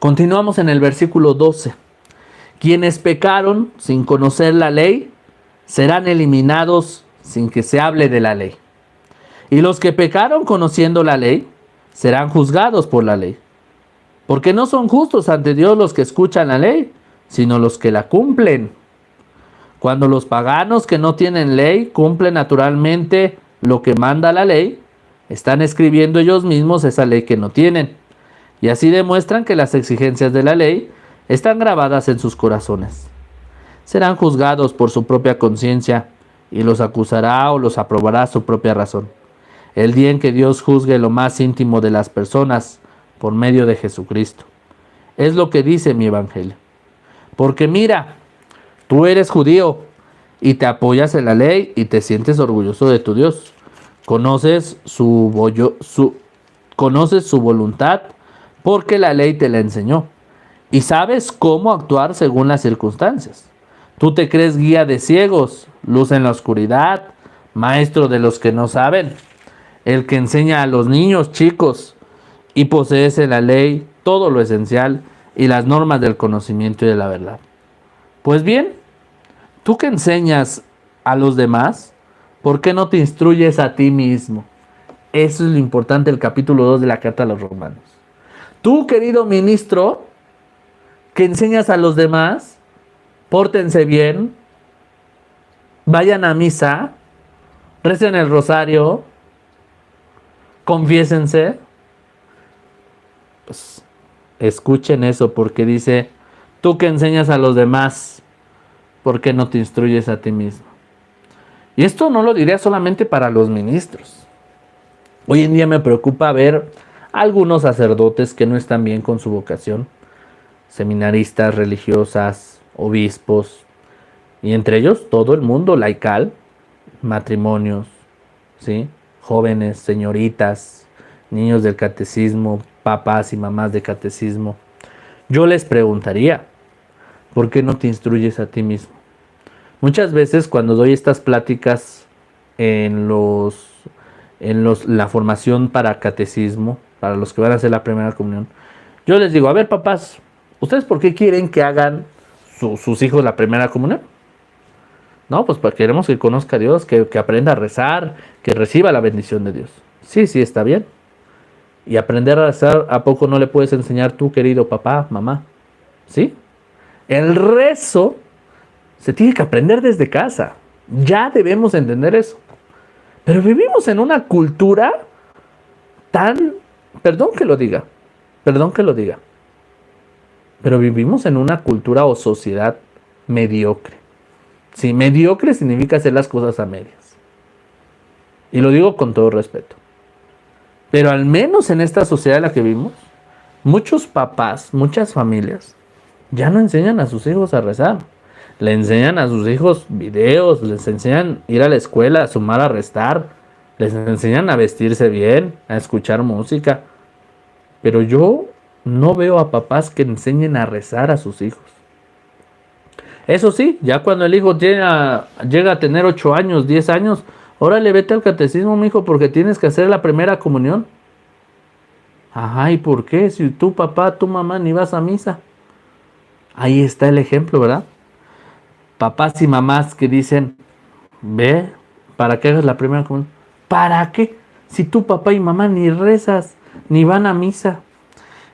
Continuamos en el versículo 12. Quienes pecaron sin conocer la ley serán eliminados sin que se hable de la ley. Y los que pecaron conociendo la ley serán juzgados por la ley. Porque no son justos ante Dios los que escuchan la ley, sino los que la cumplen. Cuando los paganos que no tienen ley cumplen naturalmente lo que manda la ley, están escribiendo ellos mismos esa ley que no tienen. Y así demuestran que las exigencias de la ley están grabadas en sus corazones. Serán juzgados por su propia conciencia y los acusará o los aprobará su propia razón. El día en que Dios juzgue lo más íntimo de las personas por medio de Jesucristo. Es lo que dice mi evangelio. Porque mira, tú eres judío y te apoyas en la ley y te sientes orgulloso de tu Dios. Conoces su voluntad porque la ley te la enseñó. Y sabes cómo actuar según las circunstancias. Tú te crees guía de ciegos, luz en la oscuridad, maestro de los que no saben, el que enseña a los niños chicos y posees en la ley todo lo esencial y las normas del conocimiento y de la verdad. Pues bien, tú que enseñas a los demás, ¿por qué no te instruyes a ti mismo? Eso es lo importante del capítulo 2 de la carta a los Romanos. Tú, querido ministro, que enseñas a los demás, pórtense bien, vayan a misa, recen el rosario, confiésense. Pues escuchen eso, porque dice, tú que enseñas a los demás, ¿por qué no te instruyes a ti mismo? Y esto no lo diría solamente para los ministros. Hoy en día me preocupa ver a algunos sacerdotes que no están bien con su vocación, seminaristas, religiosas, obispos, y entre ellos todo el mundo laical, matrimonios, ¿sí? Jóvenes, señoritas, niños del catecismo, papás y mamás de catecismo. Yo les preguntaría, ¿por qué no te instruyes a ti mismo? Muchas veces cuando doy estas pláticas en la formación para catecismo, para los que van a hacer la primera comunión, yo les digo, a ver papás, ¿ustedes por qué quieren que hagan sus hijos la primera comunión? No, pues porque queremos que conozca a Dios, que aprenda a rezar, que reciba la bendición de Dios. Sí, está bien. Y aprender a rezar, ¿a poco no le puedes enseñar tú, querido papá, mamá? ¿Sí? El rezo se tiene que aprender desde casa. Ya debemos entender eso. Pero vivimos en una cultura tan, perdón que lo diga, pero vivimos en una cultura o sociedad mediocre. Sí, mediocre significa hacer las cosas a medias. Y lo digo con todo respeto. Pero al menos en esta sociedad en la que vivimos, muchos papás, muchas familias, ya no enseñan a sus hijos a rezar. Le enseñan a sus hijos videos, les enseñan a ir a la escuela, a sumar, a restar, les enseñan a vestirse bien, a escuchar música. Pero yo no veo a papás que enseñen a rezar a sus hijos. Eso sí, ya cuando el hijo llega a tener 8 años, 10 años, órale, vete al catecismo, mijo, porque tienes que hacer la primera comunión. Ajá, ¿y por qué? Si tu papá, tu mamá ni vas a misa. Ahí está el ejemplo, ¿verdad? Papás y mamás que dicen, ve, ¿para qué hagas la primera comunión? ¿Para qué? Si tu papá y mamá ni rezas, ni van a misa.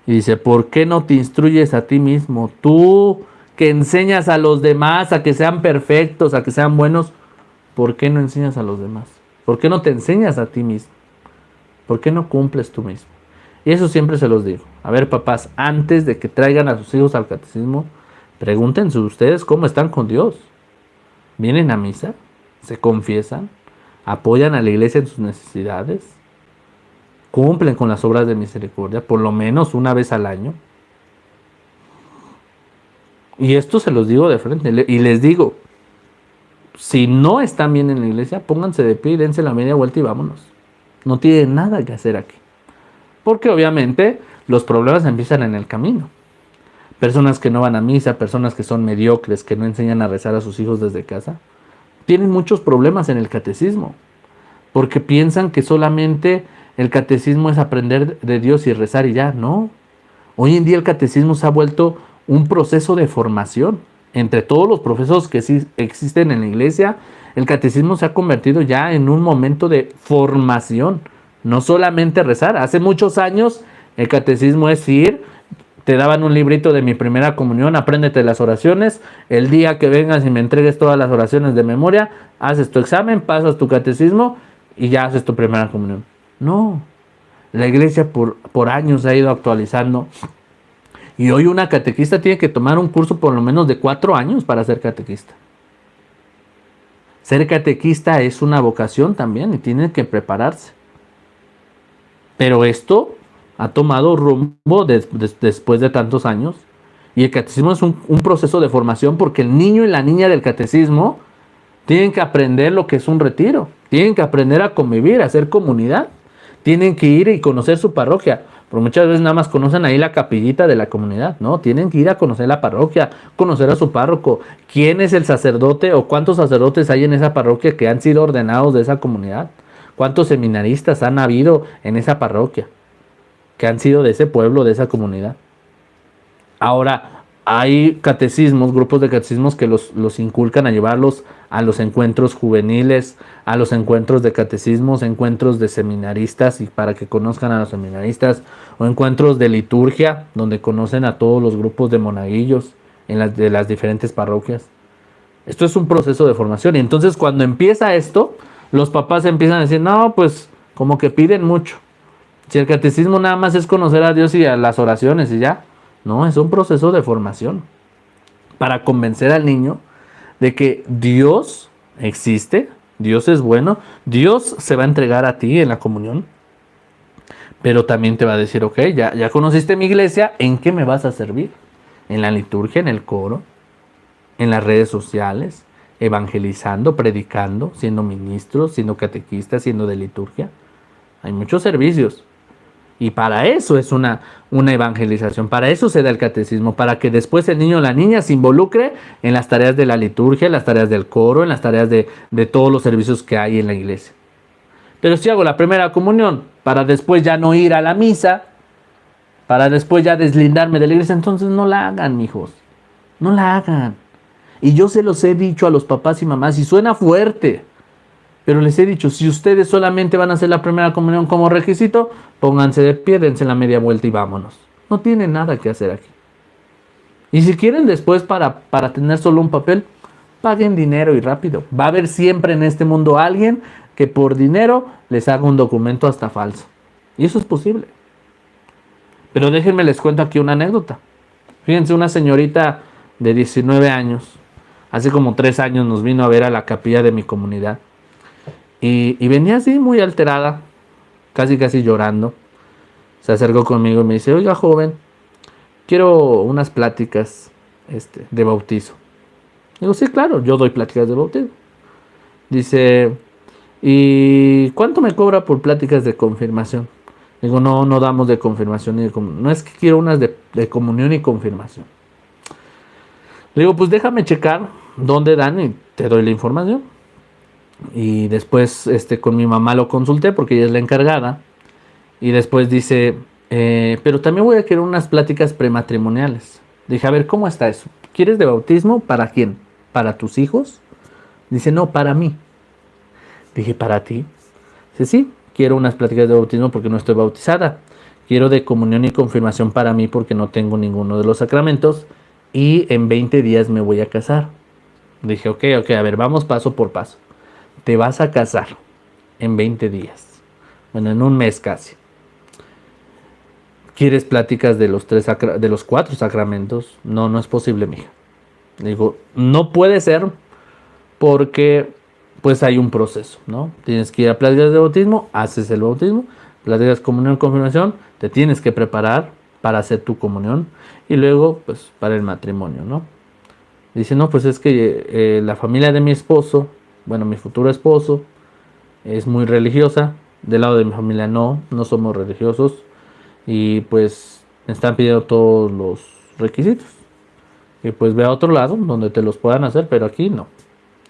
Y dice, ¿por qué no te instruyes a ti mismo? Tú que enseñas a los demás a que sean perfectos, a que sean buenos, ¿por qué no enseñas a los demás? ¿Por qué no te enseñas a ti mismo? ¿Por qué no cumples tú mismo? Y eso siempre se los digo. A ver, papás, antes de que traigan a sus hijos al catecismo, pregúntense ustedes cómo están con Dios. ¿Vienen a misa? ¿Se confiesan? ¿Apoyan a la iglesia en sus necesidades? ¿Cumplen con las obras de misericordia por lo menos una vez al año? Y esto se los digo de frente. Y les digo, si no están bien en la iglesia, pónganse de pie y dense la media vuelta y vámonos. No tienen nada que hacer aquí. Porque obviamente los problemas empiezan en el camino. Personas que no van a misa, personas que son mediocres, que no enseñan a rezar a sus hijos desde casa, tienen muchos problemas en el catecismo. Porque piensan que solamente el catecismo es aprender de Dios y rezar y ya. No. Hoy en día el catecismo se ha vuelto un proceso de formación. Entre todos los procesos que sí existen en la iglesia, el catecismo se ha convertido ya en un momento de formación. No solamente rezar. Hace muchos años el catecismo es ir, te daban un librito de mi primera comunión, apréndete las oraciones, el día que vengas y me entregues todas las oraciones de memoria, haces tu examen, pasas tu catecismo y ya haces tu primera comunión. No, la iglesia por años ha ido actualizando y hoy una catequista tiene que tomar un curso por lo menos de 4 años para ser catequista. Ser catequista es una vocación también y tiene que prepararse. Pero esto ha tomado rumbo después de tantos años. Y el catecismo es un proceso de formación porque el niño y la niña del catecismo tienen que aprender lo que es un retiro. Tienen que aprender a convivir, a hacer comunidad. Tienen que ir y conocer su parroquia. Porque muchas veces nada más conocen ahí la capillita de la comunidad, ¿no? Tienen que ir a conocer la parroquia, conocer a su párroco. ¿Quién es el sacerdote o cuántos sacerdotes hay en esa parroquia que han sido ordenados de esa comunidad? ¿Cuántos seminaristas han habido en esa parroquia que han sido de ese pueblo, de esa comunidad? Ahora, hay catecismos, grupos de catecismos que los inculcan a llevarlos a los encuentros juveniles, a los encuentros de catecismos, encuentros de seminaristas y para que conozcan a los seminaristas, o encuentros de liturgia, donde conocen a todos los grupos de monaguillos de las diferentes parroquias. Esto es un proceso de formación y entonces cuando empieza esto, los papás empiezan a decir, no, pues como que piden mucho. Si el catecismo nada más es conocer a Dios y a las oraciones y ya. No, es un proceso de formación para convencer al niño de que Dios existe, Dios es bueno, Dios se va a entregar a ti en la comunión, pero también te va a decir, ok, ya conociste mi iglesia, ¿en qué me vas a servir? En la liturgia, en el coro, en las redes sociales, evangelizando, predicando, siendo ministro, siendo catequista, siendo de liturgia. Hay muchos servicios. Y para eso es una evangelización, para eso se da el catecismo, para que después el niño o la niña se involucre en las tareas de la liturgia, en las tareas del coro, en las tareas de todos los servicios que hay en la iglesia. Pero si hago la primera comunión para después ya no ir a la misa, para después ya deslindarme de la iglesia, entonces no la hagan, mijos, no la hagan. Y yo se los he dicho a los papás y mamás, y suena fuerte, pero les he dicho, si ustedes solamente van a hacer la primera comunión como requisito, pónganse de pie, dense la media vuelta y vámonos. No tienen nada que hacer aquí. Y si quieren después para tener solo un papel, paguen dinero y rápido. Va a haber siempre en este mundo alguien que por dinero les haga un documento hasta falso. Y eso es posible. Pero déjenme les cuento aquí una anécdota. Fíjense, una señorita de 19 años, hace como 3 años nos vino a ver a la capilla de mi comunidad. Y venía así muy alterada, casi llorando. Se acercó conmigo y me dice, oiga joven, quiero unas pláticas de bautizo. Digo, sí, claro, yo doy pláticas de bautizo. Dice, ¿y cuánto me cobra por pláticas de confirmación? Digo, no damos de confirmación. No es que quiero unas de comunión y confirmación. Le digo, pues déjame checar dónde dan y te doy la información. Y después con mi mamá lo consulté porque ella es la encargada. Y después dice, pero también voy a querer unas pláticas prematrimoniales. Dije, a ver, ¿cómo está eso? ¿Quieres de bautismo? ¿Para quién? ¿Para tus hijos? Dice, no, para mí. Dije, ¿para ti? Dice, sí, quiero unas pláticas de bautismo porque no estoy bautizada. Quiero de comunión y confirmación para mí porque no tengo ninguno de los sacramentos. Y en 20 días me voy a casar. Dije, ok, a ver, vamos paso por paso. Te vas a casar en 20 días. Bueno, en un mes casi. ¿Quieres pláticas de los 4 sacramentos? No es posible, mija. Digo, no puede ser porque pues hay un proceso, ¿no? Tienes que ir a pláticas de bautismo, haces el bautismo, pláticas de comunión y confirmación, te tienes que preparar para hacer tu comunión y luego pues para el matrimonio, ¿no? Dice, no, pues es que la familia de mi esposo, bueno, mi futuro esposo, es muy religiosa. Del lado de mi familia no somos religiosos. Y pues me están pidiendo todos los requisitos. Y pues ve a otro lado donde te los puedan hacer, pero aquí no.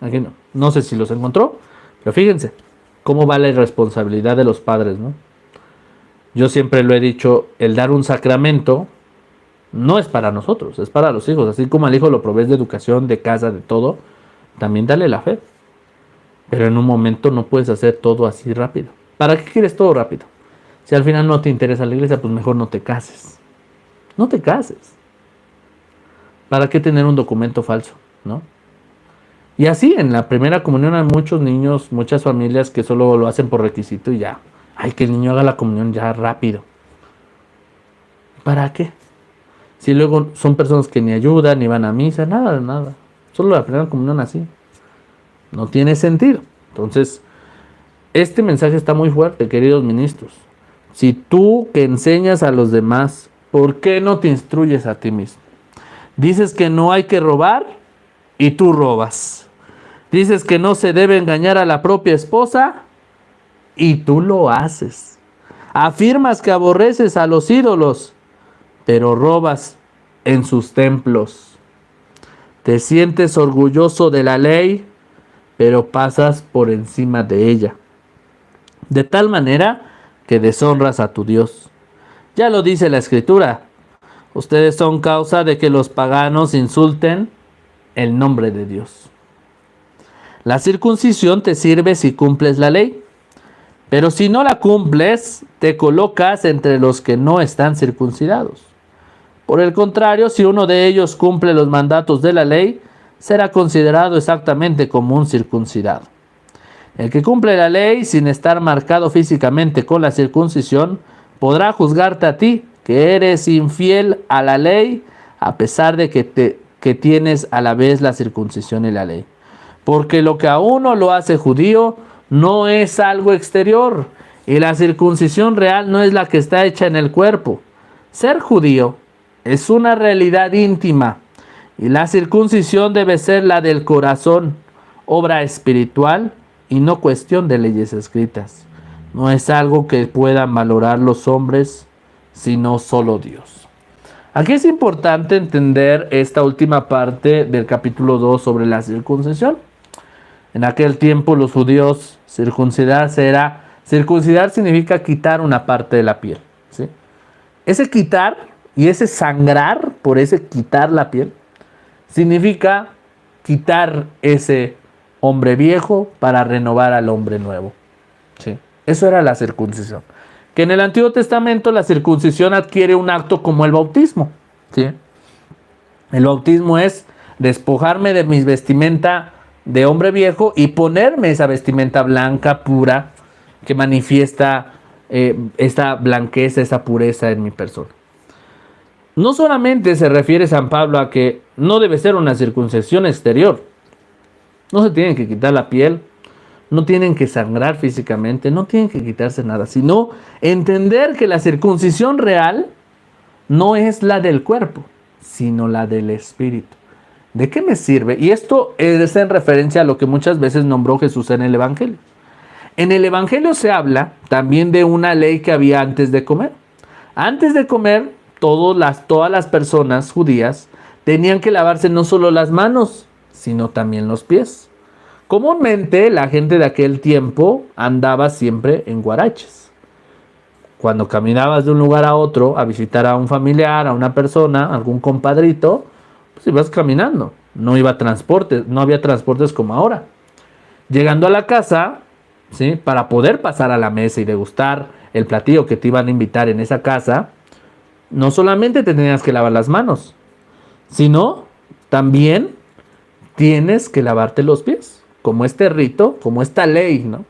Aquí no. No sé si los encontró, pero fíjense cómo va la irresponsabilidad de los padres, ¿no? Yo siempre lo he dicho, el dar un sacramento no es para nosotros, es para los hijos. Así como al hijo lo provees de educación, de casa, de todo, también dale la fe. Pero en un momento no puedes hacer todo así rápido. ¿Para qué quieres todo rápido? Si al final no te interesa la iglesia, pues mejor no te cases. No te cases. ¿Para qué tener un documento falso? ¿No? Y así en la primera comunión hay muchos niños, muchas familias que solo lo hacen por requisito y ya. Ay, que el niño haga la comunión ya rápido. ¿Para qué? Si luego son personas que ni ayudan, ni van a misa, nada, nada. Solo la primera comunión así. No tiene sentido. Entonces, este mensaje está muy fuerte, queridos ministros. Si tú que enseñas a los demás, ¿por qué no te instruyes a ti mismo? Dices que no hay que robar y tú robas. Dices que no se debe engañar a la propia esposa y tú lo haces. Afirmas que aborreces a los ídolos, pero robas en sus templos. Te sientes orgulloso de la ley, pero pasas por encima de ella. De tal manera que deshonras a tu Dios. Ya lo dice la Escritura. Ustedes son causa de que los paganos insulten el nombre de Dios. La circuncisión te sirve si cumples la ley, pero si no la cumples, te colocas entre los que no están circuncidados. Por el contrario, si uno de ellos cumple los mandatos de la ley, será considerado exactamente como un circuncidado. El que cumple la ley sin estar marcado físicamente con la circuncisión, podrá juzgarte a ti, que eres infiel a la ley, a pesar de que tienes a la vez la circuncisión y la ley. Porque lo que a uno lo hace judío no es algo exterior, y la circuncisión real no es la que está hecha en el cuerpo. Ser judío es una realidad íntima, y la circuncisión debe ser la del corazón, obra espiritual y no cuestión de leyes escritas. No es algo que puedan valorar los hombres, sino solo Dios. Aquí es importante entender esta última parte del capítulo 2 sobre la circuncisión. En aquel tiempo los judíos circuncidar significa quitar una parte de la piel, ¿sí? Ese quitar y ese sangrar por ese quitar la piel significa quitar ese hombre viejo para renovar al hombre nuevo, ¿sí? Eso era la circuncisión. Que en el Antiguo Testamento la circuncisión adquiere un acto como el bautismo, ¿sí? El bautismo es despojarme de mi vestimenta de hombre viejo y ponerme esa vestimenta blanca, pura, que manifiesta esta blanqueza, esa pureza en mi persona. No solamente se refiere San Pablo a que no debe ser una circuncisión exterior. No se tienen que quitar la piel, no tienen que sangrar físicamente, no tienen que quitarse nada, sino entender que la circuncisión real no es la del cuerpo, sino la del espíritu. ¿De qué me sirve? Y esto es en referencia a lo que muchas veces nombró Jesús en el Evangelio. En el Evangelio se habla también de una ley que había antes de comer. Antes de comer, todas las personas judías tenían que lavarse no solo las manos, sino también los pies. Comúnmente la gente de aquel tiempo andaba siempre en guaraches. Cuando caminabas de un lugar a otro a visitar a un familiar, a una persona, a algún compadrito, pues ibas caminando. No había transportes como ahora. Llegando a la casa, ¿sí?, para poder pasar a la mesa y degustar el platillo que te iban a invitar en esa casa, no solamente te tenías que lavar las manos, sino también tienes que lavarte los pies, como este rito, como esta ley, ¿no?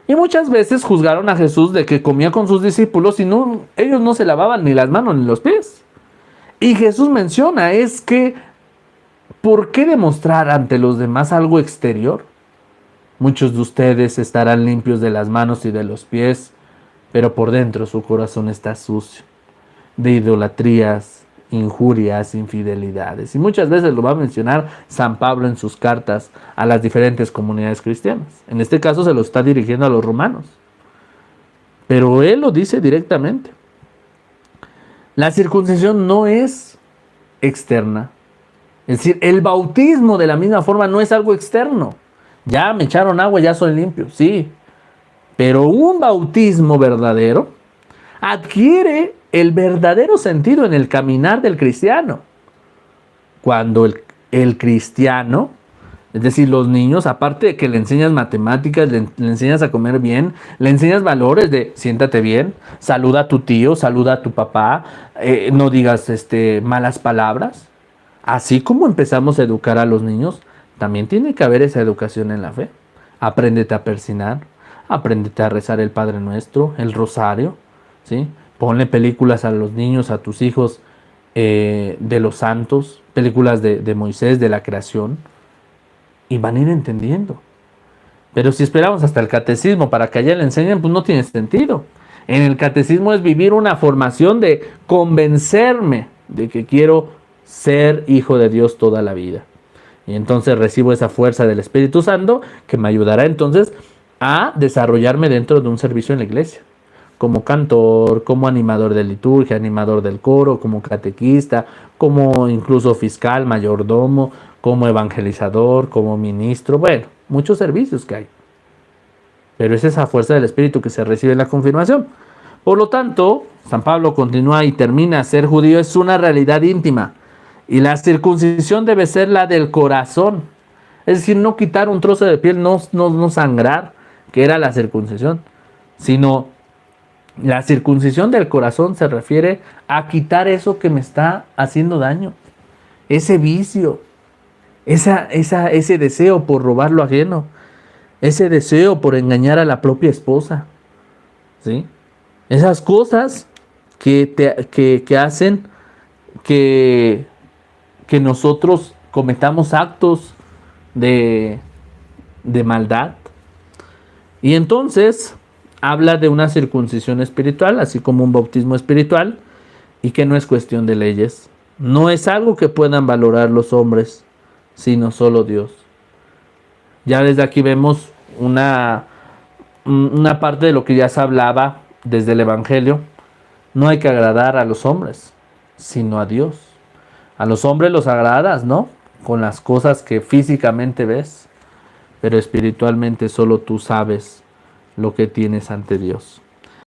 Y muchas veces juzgaron a Jesús de que comía con sus discípulos y ellos no se lavaban ni las manos ni los pies. Y Jesús menciona, es que, ¿por qué demostrar ante los demás algo exterior? Muchos de ustedes estarán limpios de las manos y de los pies, pero por dentro su corazón está sucio, de idolatrías, injurias, infidelidades. Y muchas veces lo va a mencionar San Pablo en sus cartas a las diferentes comunidades cristianas. En este caso se lo está dirigiendo a los romanos. Pero él lo dice directamente. La circuncisión no es externa. Es decir, el bautismo de la misma forma no es algo externo. Ya me echaron agua, ya soy limpio, sí. Pero un bautismo verdadero adquiere el verdadero sentido en el caminar del cristiano. Cuando el cristiano, es decir, los niños, aparte de que le enseñas matemáticas, le enseñas a comer bien, le enseñas valores de siéntate bien, saluda a tu tío, saluda a tu papá, no digas malas palabras. Así como empezamos a educar a los niños, también tiene que haber esa educación en la fe. Apréndete a persinar, apréndete a rezar el Padre Nuestro, el Rosario, ¿sí? Ponle películas a los niños, a tus hijos, de los santos, películas de Moisés, de la creación, y van a ir entendiendo. Pero si esperamos hasta el catecismo para que allá le enseñen, pues no tiene sentido. En el catecismo es vivir una formación de convencerme de que quiero ser hijo de Dios toda la vida. Y entonces recibo esa fuerza del Espíritu Santo que me ayudará entonces a desarrollarme dentro de un servicio en la iglesia. Como cantor, como animador de liturgia, animador del coro, como catequista, como incluso fiscal, mayordomo, como evangelizador, como ministro. Bueno, muchos servicios que hay. Pero es esa fuerza del Espíritu que se recibe en la confirmación. Por lo tanto, San Pablo continúa y termina: ser judío es una realidad íntima. Y la circuncisión debe ser la del corazón. Es decir, no quitar un trozo de piel, no sangrar, que era la circuncisión, sino la circuncisión del corazón se refiere a quitar eso que me está haciendo daño, ese vicio, ese deseo por robar lo ajeno, ese deseo por engañar a la propia esposa, ¿sí? Esas cosas que hacen que nosotros cometamos actos de maldad. Y entonces habla de una circuncisión espiritual, así como un bautismo espiritual, y que no es cuestión de leyes. No es algo que puedan valorar los hombres, sino solo Dios. Ya desde aquí vemos una parte de lo que ya se hablaba desde el Evangelio. No hay que agradar a los hombres, sino a Dios. A los hombres los agradas, ¿no? Con las cosas que físicamente ves, pero espiritualmente solo tú sabes lo que tienes ante Dios.